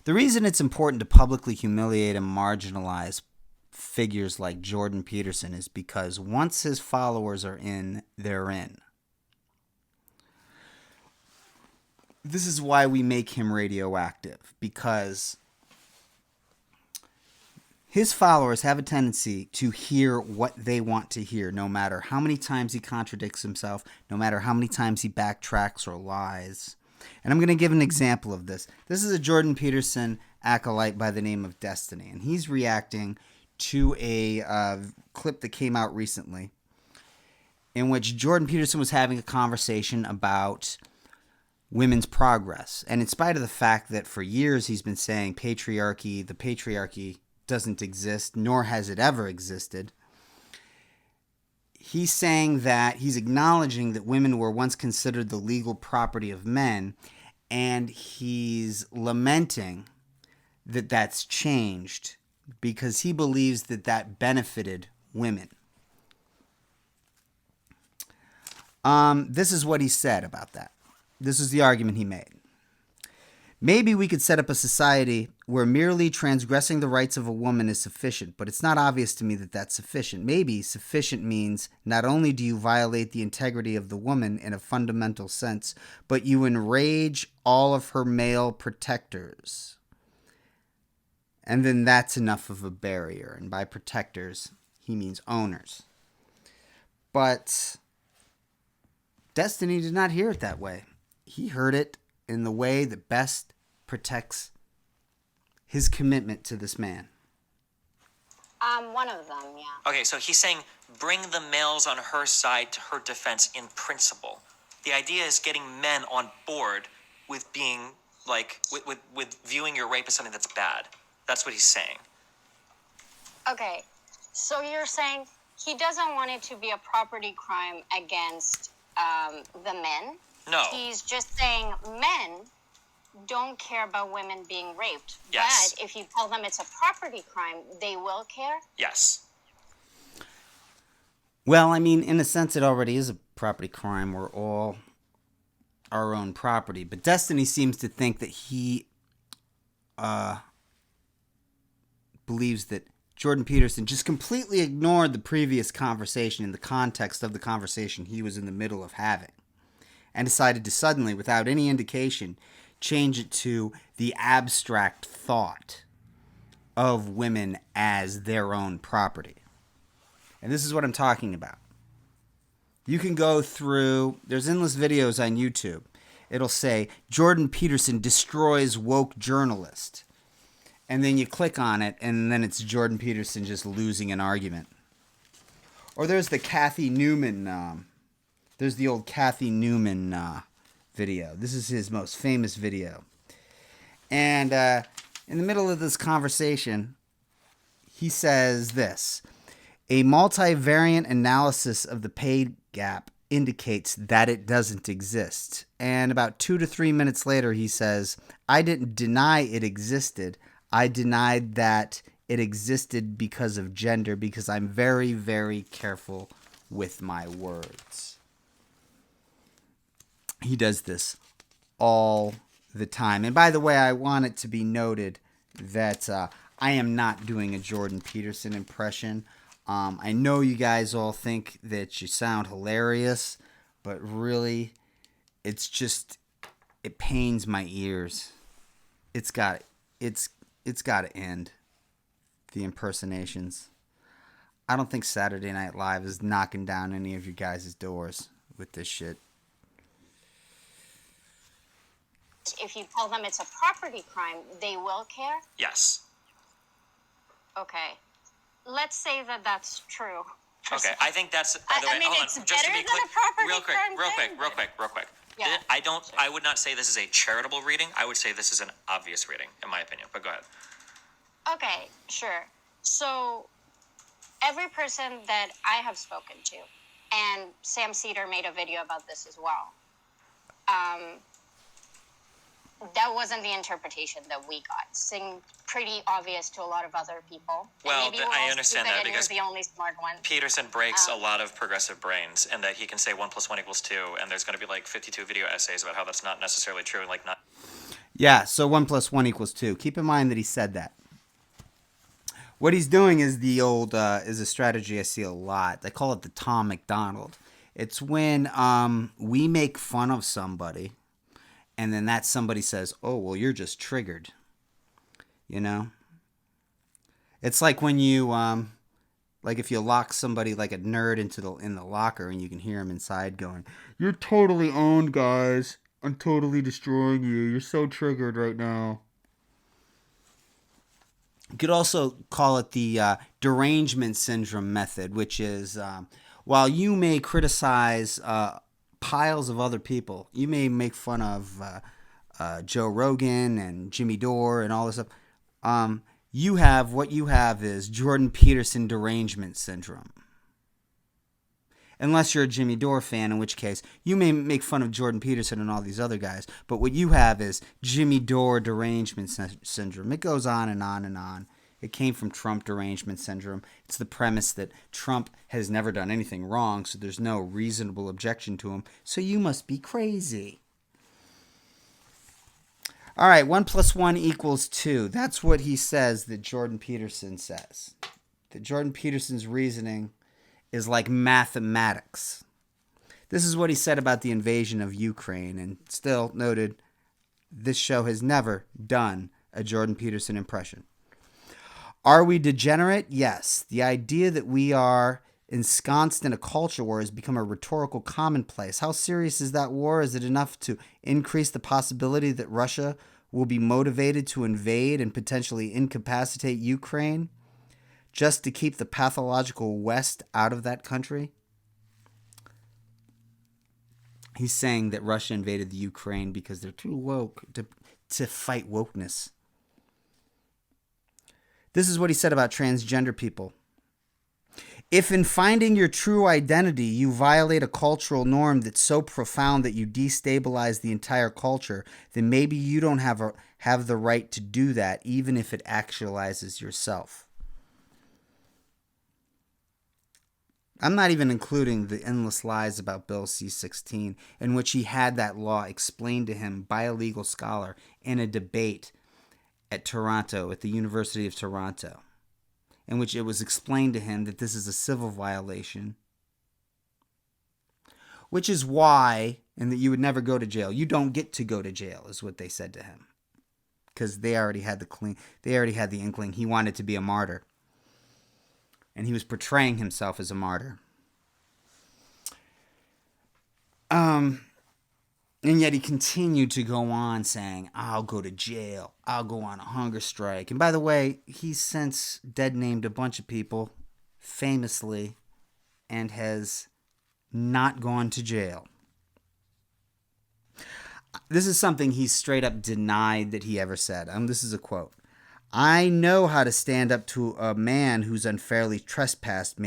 The reason it's important to publicly humiliate and marginalize figures like Jordan Peterson is because once his followers are in, they're in. This is why we make him radioactive, because his followers have a tendency to hear what they want to hear, no matter how many times he contradicts himself, no matter how many times he backtracks or lies. And I'm going to give an example of this. This is a Jordan Peterson acolyte by the name of Destiny, and he's reacting to a clip that came out recently in which Jordan Peterson was having a conversation about women's progress. And in spite of the fact that for years he's been saying the patriarchy doesn't exist, nor has it ever existed, he's saying that he's acknowledging that women were once considered the legal property of men, and he's lamenting that that's changed because he believes that that benefited women. This is what he said about that. This is the argument he made. Maybe we could set up a society where merely transgressing the rights of a woman is sufficient, but it's not obvious to me that that's sufficient. Maybe sufficient means not only do you violate the integrity of the woman in a fundamental sense, but you enrage all of her male protectors. And then that's enough of a barrier. And by protectors, he means owners. But Destiny did not hear it that way. He heard it in the way that best protects his commitment to this man. One of them, yeah. Okay, so he's saying bring the males on her side to her defense in principle. The idea is getting men on board with being, like, with viewing your rape as something that's bad. That's what he's saying. Okay, so you're saying he doesn't want it to be a property crime against the men? No. He's just saying men don't care about women being raped. Yes. But if you tell them it's a property crime, they will care? Yes. Well, I mean, in a sense, it already is a property crime. We're all our own property. But Destiny seems to think that he believes that Jordan Peterson just completely ignored the previous conversation in the context of the conversation he was in the middle of having, and decided to suddenly, without any indication, change it to the abstract thought of women as their own property. And this is what I'm talking about. You can go through, there's endless videos on YouTube. It'll say, Jordan Peterson destroys woke journalist. And then you click on it, and then it's Jordan Peterson just losing an argument. Or there's the Kathy Newman, there's the old Kathy Newman video. This is his most famous video. And in the middle of this conversation, he says this: a multivariate analysis of the pay gap indicates that it doesn't exist. And about 2 to 3 minutes later, he says, I didn't deny it existed. I denied that it existed because of gender, because I'm very, very careful with my words. He does this all the time. And by the way, I want it to be noted that I am not doing a Jordan Peterson impression. I know you guys all think that you sound hilarious, but really, it's just, it pains my ears. It's got to end. The impersonations. I don't think Saturday Night Live is knocking down any of you guys' doors with this shit. If you tell them it's a property crime, they will care? Yes. Okay. Let's say that that's true. Okay, I think that's, by the way, I mean, hold it's on, just to better be than clear, a property real quick, crime real quick. Yeah. I would not say this is a charitable reading. I would say this is an obvious reading, in my opinion, but go ahead. Okay, sure. So, every person that I have spoken to, and Sam Cedar made a video about this as well, that wasn't the interpretation that we got. Seemed pretty obvious to a lot of other people. Well, maybe I understand that because you're the only smart one. Peterson breaks a lot of progressive brains, and that he can say 1 + 1 = 2, and there's going to be like 52 video essays about how that's not necessarily true, and like not. Yeah, so 1 plus 1 equals 2. Keep in mind that he said that. What he's doing is the old is a strategy I see a lot. They call it the Tom McDonald. It's when we make fun of somebody, and then that somebody says, "Oh, well, you're just triggered." You know, it's like when you like if you lock somebody like a nerd in the locker, and you can hear him inside going, "You're totally owned, guys. I'm totally destroying you. You're so triggered right now." You could also call it the derangement syndrome method, which is while you may criticize piles of other people, you may make fun of Joe Rogan and Jimmy Dore and all this stuff. What you have is Jordan Peterson derangement syndrome. Unless you're a Jimmy Dore fan, in which case you may make fun of Jordan Peterson and all these other guys. But what you have is Jimmy Dore derangement syndrome. It goes on and on and on. It came from Trump derangement syndrome. It's the premise that Trump has never done anything wrong, so there's no reasonable objection to him. So you must be crazy. All right, 1 plus 1 equals 2. That's what he says that Jordan Peterson says. That Jordan Peterson's reasoning is like mathematics. This is what he said about the invasion of Ukraine, and still noted, this show has never done a Jordan Peterson impression. Are we degenerate? Yes. The idea that we are ensconced in a culture war has become a rhetorical commonplace. How serious is that war? Is it enough to increase the possibility that Russia will be motivated to invade and potentially incapacitate Ukraine just to keep the pathological West out of that country? He's saying that Russia invaded the Ukraine because they're too woke to fight wokeness. This is what he said about transgender people. If in finding your true identity you violate a cultural norm that's so profound that you destabilize the entire culture, then maybe you don't have the right to do that, even if it actualizes yourself. I'm not even including the endless lies about Bill C-16, in which he had that law explained to him by a legal scholar in a debate at Toronto, at the University of Toronto, in which it was explained to him that this is a civil violation, which is why, and that you would never go to jail. You don't get to go to jail, is what they said to him, because they already had the inkling he wanted to be a martyr. And he was portraying himself as a martyr. And yet he continued to go on saying, I'll go to jail. I'll go on a hunger strike. And by the way, he's since dead-named a bunch of people famously and has not gone to jail. This is something he straight up denied that he ever said. This is a quote. I know how to stand up to a man who's unfairly trespassed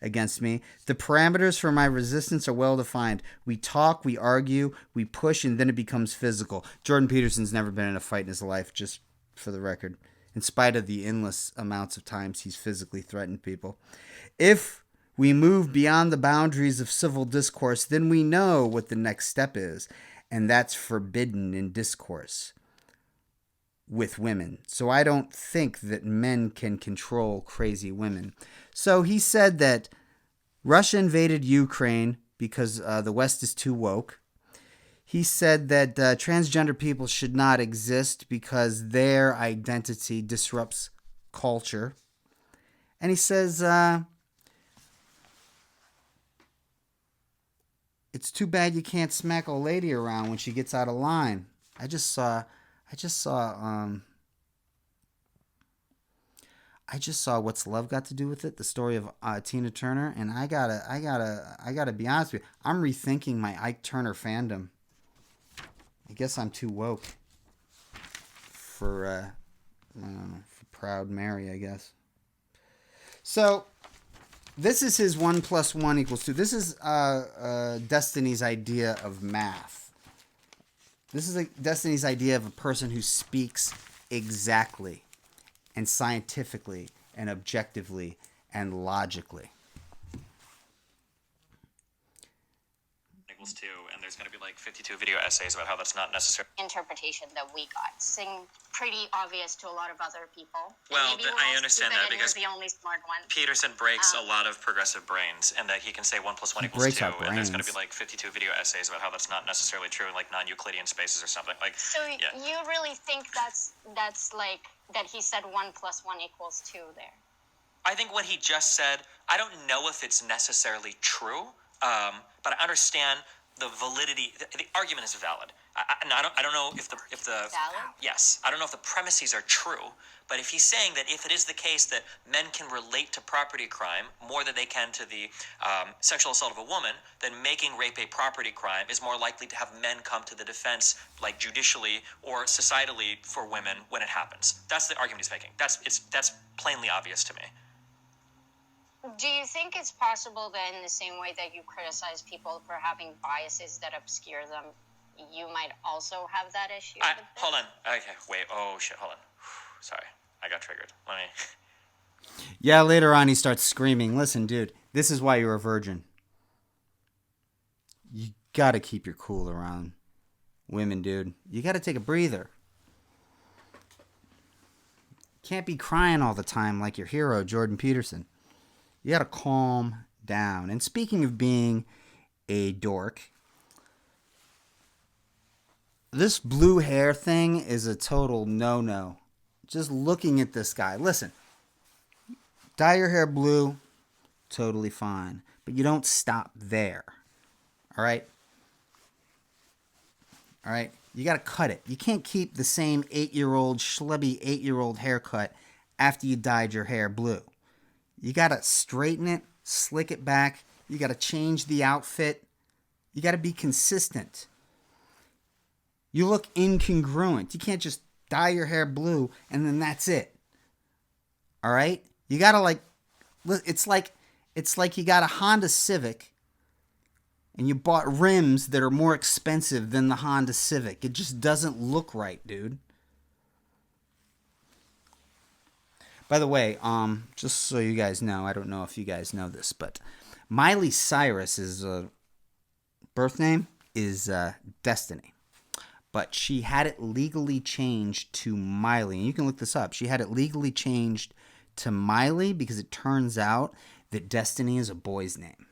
against me. The parameters for my resistance are well defined. We talk, we argue, we push, and then it becomes physical. Jordan Peterson's never been in a fight in his life, just for the record, in spite of the endless amounts of times he's physically threatened people. If we move beyond the boundaries of civil discourse, then we know what the next step is, and that's forbidden in discourse with women. So I don't think that men can control crazy women. So he said that Russia invaded Ukraine because the West is too woke. He said that transgender people should not exist because their identity disrupts culture. And he says it's too bad you can't smack a lady around when she gets out of line. I just saw What's Love Got to Do with It, the story of Tina Turner, and I gotta be honest with you. I'm rethinking my Ike Turner fandom. I guess I'm too woke for Proud Mary, I guess. So this is his 1 plus 1 equals 2. This is Destiny's idea of math. This is Destiny's idea of a person who speaks exactly and scientifically and objectively and logically. Equals 2, and is going to be like 52 video essays about how that's not necessary. Interpretation that we got seemed pretty obvious to a lot of other people. Well, Maybe we're I all understand stupid that and because we're the only smart one. Peterson breaks a lot of progressive brains, and that he can say 1 + 1 = 2, breaks our and there's going to brains. be like 52 video essays about how that's not necessarily true in like non-Euclidean spaces or something. Like, So yeah. you really think that's like that he said 1 + 1 = 2 there? I think what he just said, I don't know if it's necessarily true, but I understand the validity. The argument is valid. I don't know if the Valid? yes, I don't know if the premises are true, but if he's saying that if it is the case that men can relate to property crime more than they can to the sexual assault of a woman, then making rape a property crime is more likely to have men come to the defense, like judicially or societally, for women when it happens. That's the argument he's making. That's plainly obvious to me. Do you think it's possible that in the same way that you criticize people for having biases that obscure them, you might also have that issue? with this? Hold on. Okay, wait. Oh, shit. Hold on. Sorry. I got triggered. Let me... Yeah, later on he starts screaming, listen, dude, this is why you're a virgin. You gotta keep your cool around women, dude. You gotta take a breather. Can't be crying all the time like your hero, Jordan Peterson. You gotta calm down. And speaking of being a dork, this blue hair thing is a total no-no. Just looking at this guy. Listen, dye your hair blue, totally fine. But you don't stop there. All right? All right? You gotta cut it. You can't keep the same 8-year-old, schlubby 8-year-old haircut after you dyed your hair blue. You got to straighten it, slick it back. You got to change the outfit. You got to be consistent. You look incongruent. You can't just dye your hair blue and then that's it. All right? You got to it's like you got a Honda Civic and you bought rims that are more expensive than the Honda Civic. It just doesn't look right, dude. By the way, just so you guys know, I don't know if you guys know this, but Miley Cyrus's birth name is Destiny. But she had it legally changed to Miley. And you can look this up. She had it legally changed to Miley because it turns out that Destiny is a boy's name.